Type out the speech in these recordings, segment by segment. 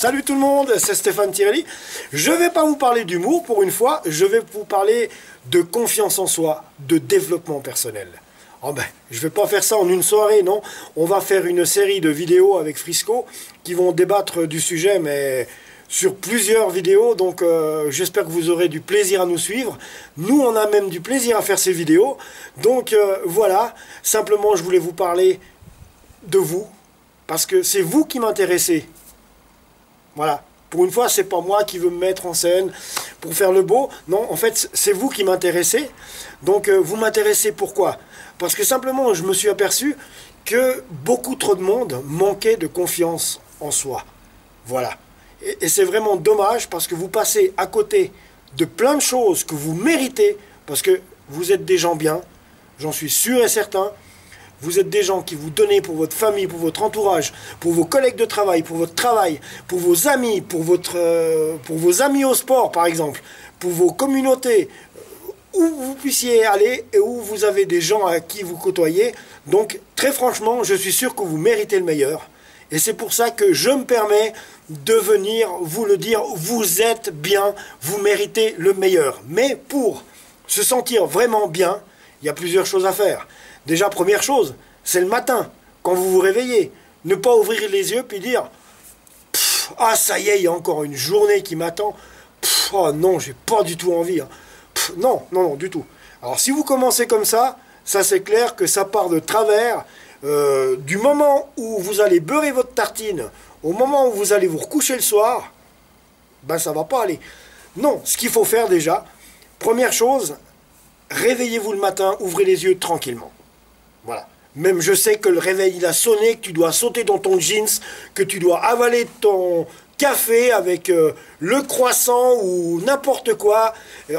Salut tout le monde, c'est Stéphane Tirelli. Je ne vais pas vous parler d'humour pour une fois, je vais vous parler de confiance en soi, de développement personnel. Oh ben, je ne vais pas faire ça en une soirée, non. On va faire une série de vidéos avec Frisco qui vont débattre du sujet, mais sur plusieurs vidéos. Donc j'espère que vous aurez du plaisir à nous suivre. Nous, on a même du plaisir à faire ces vidéos. Donc voilà, simplement je voulais vous parler de vous, parce que c'est vous qui m'intéressez. Voilà. Pour une fois, c'est pas moi qui veux me mettre en scène pour faire le beau. Non, en fait, c'est vous qui m'intéressez. Donc, vous m'intéressez pourquoi? Parce que simplement, je me suis aperçu que beaucoup trop de monde manquait de confiance en soi. Voilà. Et c'est vraiment dommage parce que vous passez à côté de plein de choses que vous méritez parce que vous êtes des gens bien, j'en suis sûr et certain. Vous êtes des gens qui vous donnez pour votre famille, pour votre entourage, pour vos collègues de travail, pour votre travail, pour vos amis, pour vos amis au sport par exemple, pour vos communautés, où vous puissiez aller et où vous avez des gens à qui vous côtoyez. Donc très franchement, je suis sûr que vous méritez le meilleur. Et c'est pour ça que je me permets de venir vous le dire, vous êtes bien, vous méritez le meilleur. Mais pour se sentir vraiment bien, il y a plusieurs choses à faire. Déjà, première chose, c'est le matin, quand vous vous réveillez. Ne pas ouvrir les yeux puis dire « Ah, ça y est, il y a encore une journée qui m'attend. Oh non, j'ai pas du tout envie. Hein. Non, non, non, du tout. » Alors, si vous commencez comme ça c'est clair que ça part de travers. Du moment où vous allez beurrer votre tartine, au moment où vous allez vous recoucher le soir, ben ça va pas aller. Non, ce qu'il faut faire déjà, première chose, réveillez-vous le matin, ouvrez les yeux tranquillement. Voilà. Même je sais que le réveil il a sonné, que tu dois sauter dans ton jeans, que tu dois avaler ton café avec le croissant ou n'importe quoi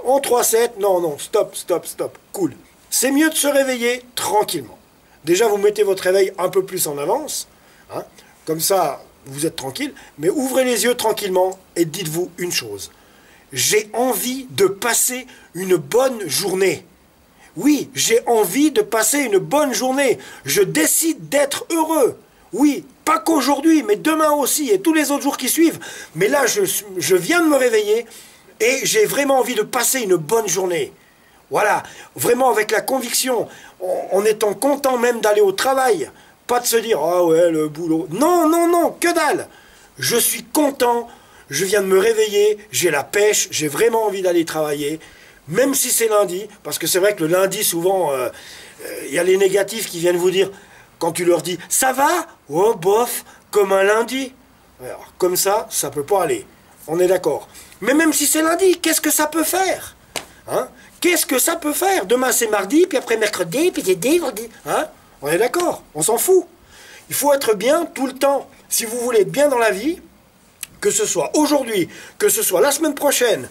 en 3-7. Non, non, stop, stop, stop. Cool. C'est mieux de se réveiller tranquillement. Déjà, vous mettez votre réveil un peu plus en avance. Hein, comme ça, vous êtes tranquille. Mais ouvrez les yeux tranquillement et dites-vous une chose. J'ai envie de passer une bonne journée. Oui, j'ai envie de passer une bonne journée. Je décide d'être heureux. Oui, pas qu'aujourd'hui, mais demain aussi et tous les autres jours qui suivent. Mais là, je viens de me réveiller et j'ai vraiment envie de passer une bonne journée. Voilà, vraiment avec la conviction, en étant content même d'aller au travail. Pas de se dire, ah ouais, le boulot. Non, non, non, que dalle. Je suis content, je viens de me réveiller, j'ai la pêche, j'ai vraiment envie d'aller travailler. Même si c'est lundi, parce que c'est vrai que le lundi, souvent, y a les négatifs qui viennent vous dire, quand tu leur dis, ça va? Oh, bof, comme un lundi. Alors, comme ça peut pas aller. On est d'accord. Mais même si c'est lundi, qu'est-ce que ça peut faire? Hein? Qu'est-ce que ça peut faire? Demain, c'est mardi, puis après mercredi, puis c'est vendredi. Hein? On est d'accord, on s'en fout. Il faut être bien tout le temps. Si vous voulez être bien dans la vie, que ce soit aujourd'hui, que ce soit la semaine prochaine,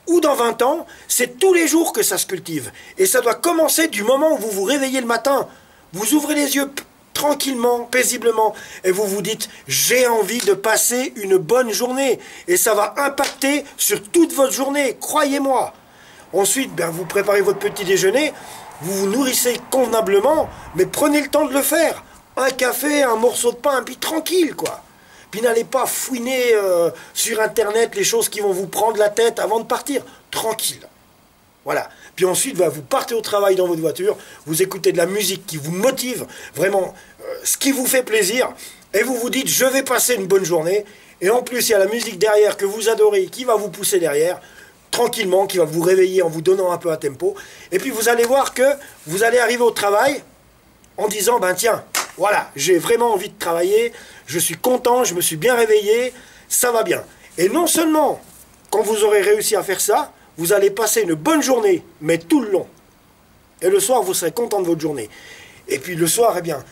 ou dans 20 ans, c'est tous les jours que ça se cultive. Et ça doit commencer du moment où vous vous réveillez le matin. Vous ouvrez les yeux tranquillement, paisiblement, et vous vous dites « j'ai envie de passer une bonne journée ». Et ça va impacter sur toute votre journée, croyez-moi. Ensuite, ben, vous préparez votre petit déjeuner, vous vous nourrissez convenablement, mais prenez le temps de le faire. Un café, un morceau de pain, puis tranquille, quoi. Puis n'allez pas fouiner sur Internet les choses qui vont vous prendre la tête avant de partir. Tranquille. Voilà. Puis ensuite, vous partez au travail dans votre voiture, vous écoutez de la musique qui vous motive, vraiment ce qui vous fait plaisir, et vous vous dites, je vais passer une bonne journée. Et en plus, il y a la musique derrière que vous adorez, qui va vous pousser derrière, tranquillement, qui va vous réveiller en vous donnant un peu à tempo. Et puis vous allez voir que vous allez arriver au travail en disant, ben tiens, voilà, j'ai vraiment envie de travailler, je suis content, je me suis bien réveillé, ça va bien. Et non seulement, quand vous aurez réussi à faire ça, vous allez passer une bonne journée, mais tout le long. Et le soir, vous serez content de votre journée. Et puis le soir, eh bien,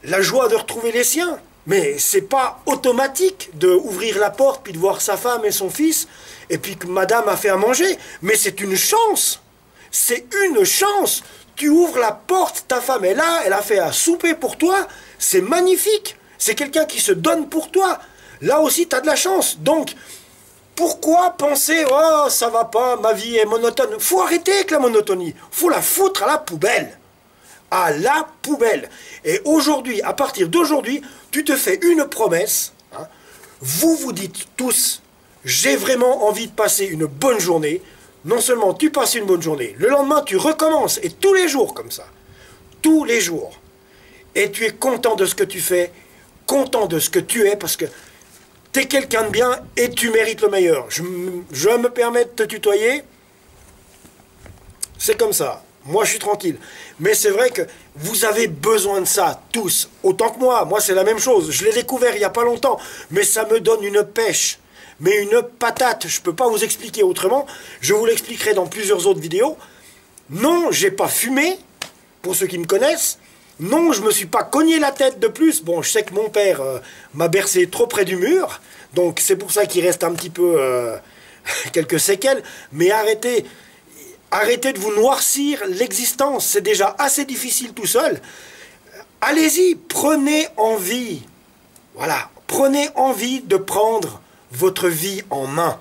la joie de retrouver les siens. Mais c'est pas automatique d'ouvrir la porte, puis de voir sa femme et son fils, et puis que madame a fait à manger. Mais c'est une chance. C'est une chance. Tu ouvres la porte, ta femme est là, elle a fait à souper pour toi, c'est magnifique. C'est quelqu'un qui se donne pour toi. Là aussi, tu as de la chance. Donc, pourquoi penser, oh, ça va pas, ma vie est monotone? Faut arrêter avec la monotonie. Faut la foutre à la poubelle. À la poubelle. Et aujourd'hui, à partir d'aujourd'hui, tu te fais une promesse. Hein, vous vous dites tous, j'ai vraiment envie de passer une bonne journée. Non seulement tu passes une bonne journée, le lendemain tu recommences, et tous les jours comme ça, tous les jours. Et tu es content de ce que tu fais, content de ce que tu es, parce que tu es quelqu'un de bien et tu mérites le meilleur. Je me permets de te tutoyer, c'est comme ça. Moi, je suis tranquille. Mais c'est vrai que vous avez besoin de ça, tous. Autant que moi. Moi, c'est la même chose. Je l'ai découvert il n'y a pas longtemps. Mais ça me donne une pêche. Mais une patate. Je ne peux pas vous expliquer autrement. Je vous l'expliquerai dans plusieurs autres vidéos. Non, j'ai pas fumé, pour ceux qui me connaissent. Non, je me suis pas cogné la tête de plus. Bon, je sais que mon père m'a bercé trop près du mur. Donc, c'est pour ça qu'il reste un petit peu quelques séquelles. Mais arrêtez... Arrêtez de vous noircir l'existence, c'est déjà assez difficile tout seul. Allez-y, prenez envie. Voilà, prenez envie de prendre votre vie en main.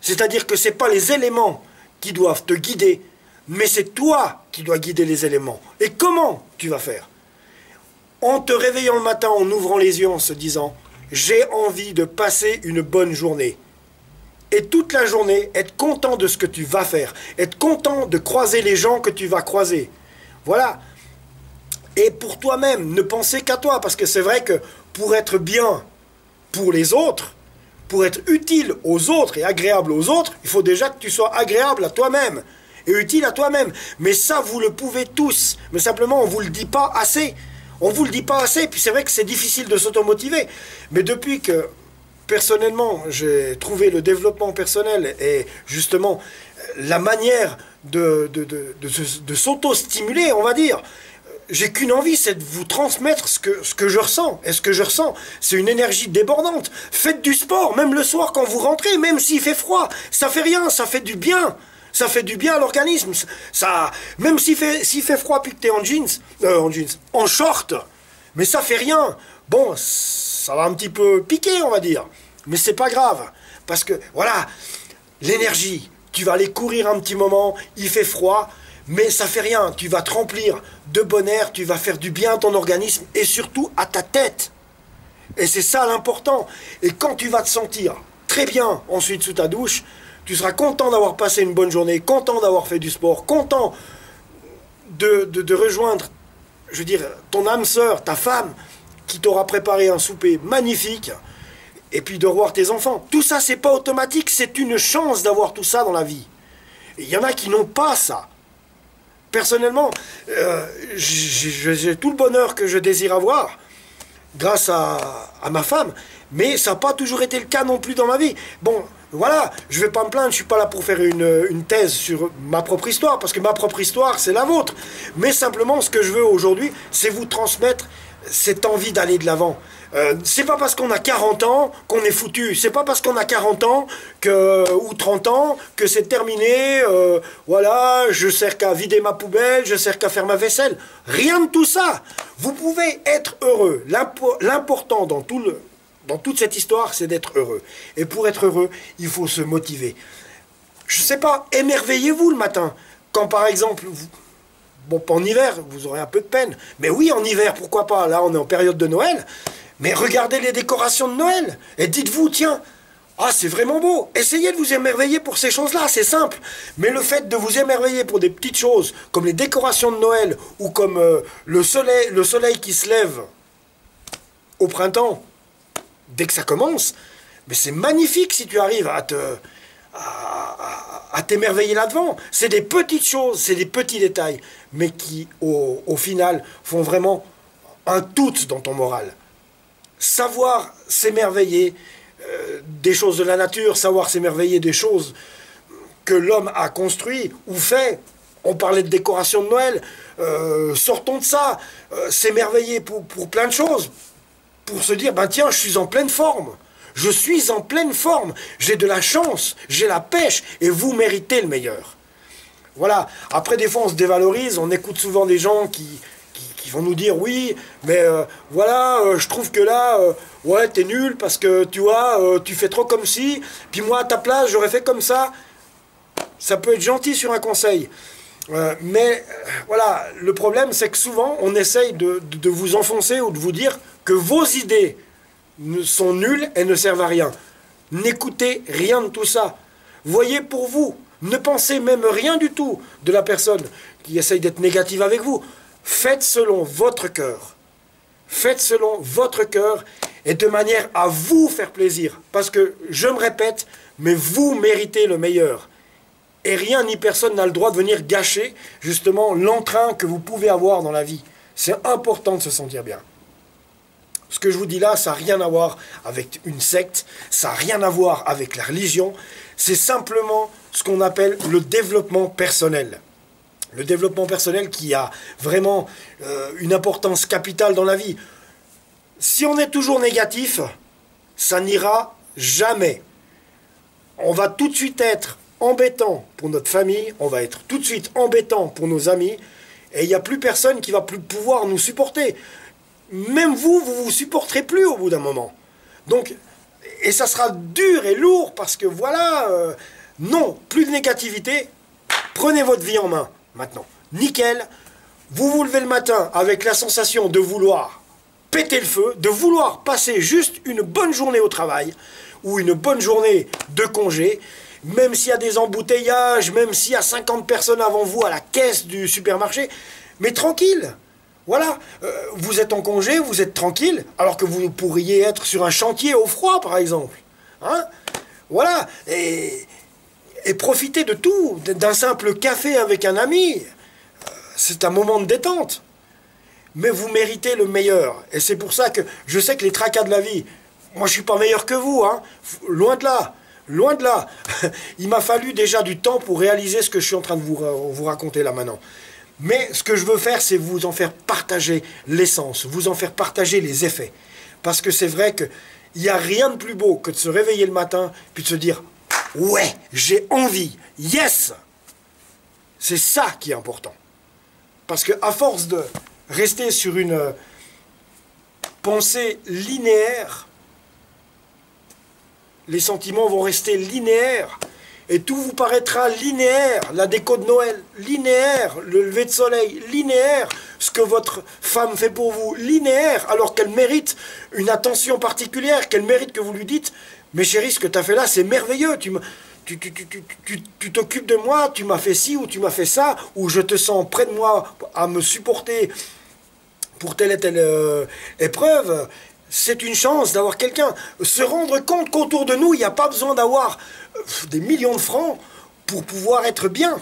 C'est-à-dire que ce n'est pas les éléments qui doivent te guider, mais c'est toi qui dois guider les éléments. Et comment tu vas faire? En te réveillant le matin, en ouvrant les yeux, en se disant « J'ai envie de passer une bonne journée ». Et toute la journée, être content de ce que tu vas faire. Être content de croiser les gens que tu vas croiser. Voilà. Et pour toi-même, ne penser qu'à toi. Parce que c'est vrai que pour être bien pour les autres, pour être utile aux autres et agréable aux autres, il faut déjà que tu sois agréable à toi-même. Et utile à toi-même. Mais ça, vous le pouvez tous. Mais simplement, on ne vous le dit pas assez. On ne vous le dit pas assez. Puis c'est vrai que c'est difficile de s'automotiver. Mais depuis que... Personnellement, j'ai trouvé le développement personnel et justement la manière de s'auto-stimuler, on va dire. J'ai qu'une envie, c'est de vous transmettre ce que je ressens. Et ce que je ressens, c'est une énergie débordante. Faites du sport, même le soir quand vous rentrez, même s'il fait froid. Ça fait rien, ça fait du bien. Ça fait du bien à l'organisme. Même s'il fait froid puis que tu es en short, mais ça fait rien. Bon, ça va un petit peu piquer, on va dire. Mais c'est pas grave. Parce que, voilà, l'énergie, tu vas aller courir un petit moment, il fait froid, mais ça fait rien. Tu vas te remplir de bon air, tu vas faire du bien à ton organisme et surtout à ta tête. Et c'est ça l'important. Et quand tu vas te sentir très bien ensuite sous ta douche, tu seras content d'avoir passé une bonne journée, content d'avoir fait du sport, content de rejoindre, je veux dire, ton âme sœur, ta femme, qui t'aura préparé un souper magnifique, et puis de revoir tes enfants. Tout ça, c'est pas automatique, c'est une chance d'avoir tout ça dans la vie. Il y en a qui n'ont pas ça. Personnellement, j'ai tout le bonheur que je désire avoir, grâce à ma femme, mais ça n'a pas toujours été le cas non plus dans ma vie. Bon, voilà, je ne vais pas me plaindre, je ne suis pas là pour faire une thèse sur ma propre histoire, parce que ma propre histoire, c'est la vôtre. Mais simplement, ce que je veux aujourd'hui, c'est vous transmettre cette envie d'aller de l'avant. C'est pas parce qu'on a 40 ans qu'on est foutu. C'est pas parce qu'on a 40 ans ou 30 ans que c'est terminé. Voilà, je sers qu'à vider ma poubelle, je sers qu'à faire ma vaisselle. Rien de tout ça. Vous pouvez être heureux. L'important dans toute cette histoire, c'est d'être heureux. Et pour être heureux, il faut se motiver. Je sais pas, émerveillez-vous le matin. Quand par exemple... Bon, en hiver, vous aurez un peu de peine. Mais oui, en hiver, pourquoi pas? Là, on est en période de Noël. Mais regardez les décorations de Noël. Et dites-vous, tiens, ah, c'est vraiment beau. Essayez de vous émerveiller pour ces choses-là, c'est simple. Mais le fait de vous émerveiller pour des petites choses, comme les décorations de Noël, ou comme le soleil qui se lève au printemps, dès que ça commence, mais c'est magnifique si tu arrives à t'émerveiller là-devant. C'est des petites choses, c'est des petits détails, mais qui, au final, font vraiment un tout dans ton moral. Savoir s'émerveiller des choses de la nature, savoir s'émerveiller des choses que l'homme a construit ou fait. On parlait de décoration de Noël, sortons de ça, s'émerveiller pour plein de choses, pour se dire, ben tiens, je suis en pleine forme. Je suis en pleine forme, j'ai de la chance, j'ai la pêche, et vous méritez le meilleur. Voilà. Après, des fois, on se dévalorise, on écoute souvent des gens qui vont nous dire, oui, mais voilà, je trouve que là, ouais, t'es nul, parce que, tu vois, tu fais trop comme si, puis moi, à ta place, j'aurais fait comme ça. Ça peut être gentil sur un conseil. Mais, voilà, le problème, c'est que souvent, on essaye de vous enfoncer ou de vous dire que vos idées sont nulles et ne servent à rien. N'écoutez rien de tout ça. Voyez pour vous. Ne pensez même rien du tout de la personne qui essaye d'être négative avec vous. Faites selon votre cœur. Faites selon votre cœur et de manière à vous faire plaisir. Parce que, je me répète, mais vous méritez le meilleur. Et rien ni personne n'a le droit de venir gâcher, justement, l'entrain que vous pouvez avoir dans la vie. C'est important de se sentir bien. Ce que je vous dis là, ça n'a rien à voir avec une secte, ça n'a rien à voir avec la religion. C'est simplement ce qu'on appelle le développement personnel. Le développement personnel qui a vraiment une importance capitale dans la vie. Si on est toujours négatif, ça n'ira jamais. On va tout de suite être embêtant pour notre famille, on va être tout de suite embêtant pour nos amis, et il n'y a plus personne qui va plus pouvoir nous supporter. Même vous, vous supporterez plus au bout d'un moment. Donc, et ça sera dur et lourd parce que voilà, non, plus de négativité, prenez votre vie en main maintenant. Nickel, vous vous levez le matin avec la sensation de vouloir péter le feu, de vouloir passer juste une bonne journée au travail ou une bonne journée de congé, même s'il y a des embouteillages, même s'il y a 50 personnes avant vous à la caisse du supermarché, mais tranquille. Voilà, vous êtes en congé, vous êtes tranquille, alors que vous pourriez être sur un chantier au froid, par exemple. Hein? Voilà, et profitez de tout, d'un simple café avec un ami. C'est un moment de détente. Mais vous méritez le meilleur. Et c'est pour ça que je sais que les tracas de la vie, moi je ne suis pas meilleur que vous, hein. Loin de là. Loin de là. Il m'a fallu déjà du temps pour réaliser ce que je suis en train de vous raconter là maintenant. Mais ce que je veux faire, c'est vous en faire partager l'essence, vous en faire partager les effets. Parce que c'est vrai qu'il n'y a rien de plus beau que de se réveiller le matin, puis de se dire « Ouais, j'ai envie, yes !» C'est ça qui est important. Parce qu'à force de rester sur une pensée linéaire, les sentiments vont rester linéaires. Et tout vous paraîtra linéaire, la déco de Noël, linéaire, le lever de soleil, linéaire, ce que votre femme fait pour vous, linéaire, alors qu'elle mérite une attention particulière, qu'elle mérite que vous lui dites « Mais chérie, ce que tu as fait là, c'est merveilleux, tu t'occupes de moi, tu m'as fait ci ou tu m'as fait ça, ou je te sens près de moi à me supporter pour telle et telle épreuve ». C'est une chance d'avoir quelqu'un. Se rendre compte qu'autour de nous, il n'y a pas besoin d'avoir des millions de francs pour pouvoir être bien.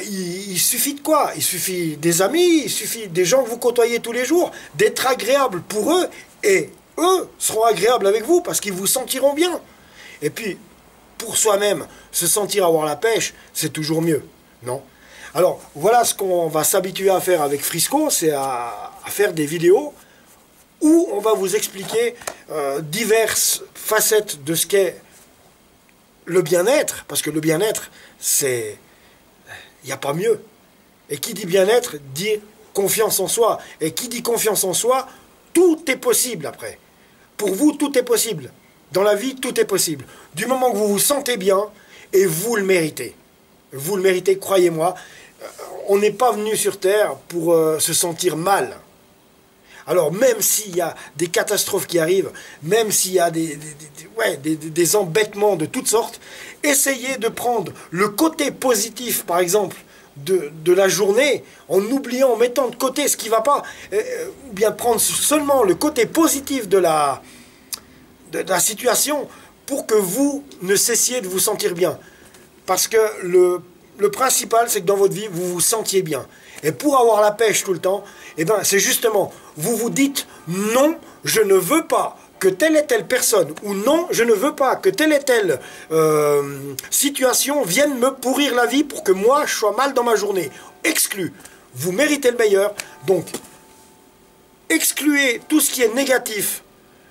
Il suffit de quoi? Il suffit des amis, il suffit des gens que vous côtoyez tous les jours, d'être agréable pour eux, et eux seront agréables avec vous parce qu'ils vous sentiront bien. Et puis, pour soi-même, se sentir avoir la pêche, c'est toujours mieux, non? Alors, voilà ce qu'on va s'habituer à faire avec Frisco, c'est à faire des vidéos où on va vous expliquer diverses facettes de ce qu'est le bien-être, parce que le bien-être, c'est... Il n'y a pas mieux. Et qui dit bien-être, dit confiance en soi. Et qui dit confiance en soi, tout est possible après. Pour vous, tout est possible. Dans la vie, tout est possible. Du moment que vous vous sentez bien, et vous le méritez. Vous le méritez, croyez-moi. On n'est pas venu sur Terre pour se sentir mal. Alors même s'il y a des catastrophes qui arrivent, même s'il y a des embêtements de toutes sortes, essayez de prendre le côté positif, par exemple, de la journée, en oubliant, en mettant de côté ce qui ne va pas, ou bien prendre seulement le côté positif de la situation pour que vous ne cessiez de vous sentir bien. Parce que le principal, c'est que dans votre vie, vous vous sentiez bien. Et pour avoir la pêche tout le temps, eh ben, c'est justement, vous vous dites non, je ne veux pas que telle et telle personne, ou non, je ne veux pas que telle et telle situation vienne me pourrir la vie pour que moi, je sois mal dans ma journée. Exclu. Vous méritez le meilleur. Donc, excluez tout ce qui est négatif.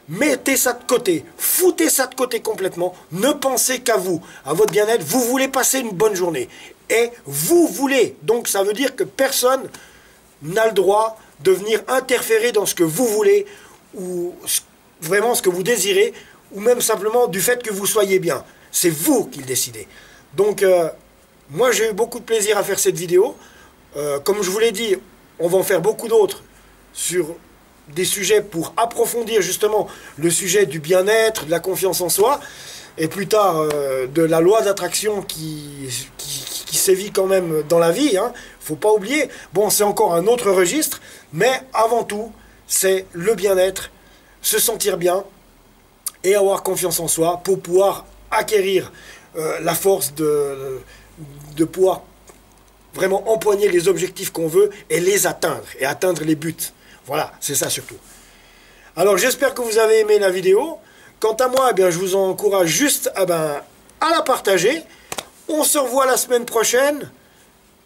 Mettez ça de côté. Foutez ça de côté complètement. Ne pensez qu'à vous, à votre bien-être. Vous voulez passer une bonne journée. Et vous voulez. Donc ça veut dire que personne n'a le droit de venir interférer dans ce que vous voulez, ou vraiment ce que vous désirez, ou même simplement du fait que vous soyez bien. C'est vous qui le décidez. Donc, moi j'ai eu beaucoup de plaisir à faire cette vidéo. Comme je vous l'ai dit, on va en faire beaucoup d'autres sur des sujets pour approfondir justement le sujet du bien-être, de la confiance en soi, et plus tard de la loi d'attraction qui sévit quand même dans la vie, hein. Faut pas oublier. Bon, c'est encore un autre registre, mais avant tout, c'est le bien-être, se sentir bien et avoir confiance en soi pour pouvoir acquérir la force de pouvoir vraiment empoigner les objectifs qu'on veut et les atteindre, et atteindre les buts. Voilà, c'est ça surtout. Alors j'espère que vous avez aimé la vidéo. Quant à moi, eh bien, je vous encourage juste à la partager. On se revoit la semaine prochaine.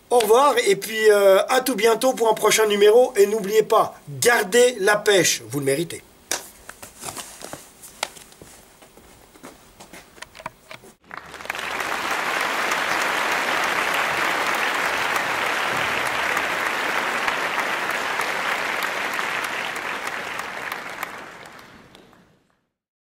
Au revoir et puis à tout bientôt pour un prochain numéro. Et n'oubliez pas, gardez la pêche, vous le méritez.